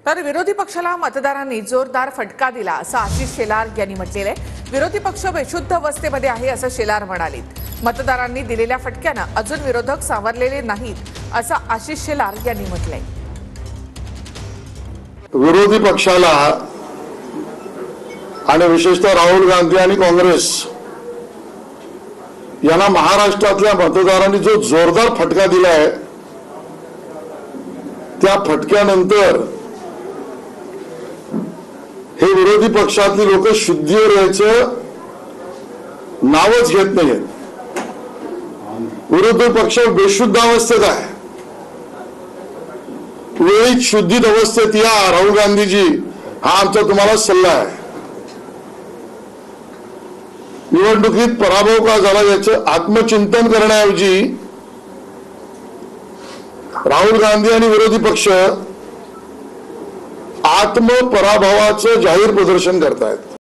तर विरोधी पक्षाला मतदारांनी जोरदार फटका दिला असं आशिष शेलार यांनी म्हटलेलं आहे। विरोधी पक्ष बेशुद्ध अवस्थेमध्ये आहे असं शेलार म्हणाले। मतदारांनी दिलेल्या फटक्यानं अजून विरोधक सावरलेले नाहीत असं आशिष शेलार यांनी म्हटलंय। विरोधी पक्षाला आणि विशेषतः राहुल गांधी आणि काँग्रेस यांना महाराष्ट्रातल्या मतदारांनी जो जोरदार फटका दिलाय, त्या फटक्यानंतर हे विरोधी पक्षातली लोक शुद्धीवर यायचं नावच घेत नाहीत। विरोधी पक्ष बेशुद्ध अवस्थेत आहे। वेळीच शुद्धीत अवस्थेत या राहुल गांधीजी, हा आमचा तुम्हाला सल्ला आहे। निवडणुकीत पराभव का झाला याचं आत्मचिंतन करण्याऐवजी राहुल गांधी आणि विरोधी पक्ष आत्मपराभवाचं जाहीर प्रदर्शन करतायत।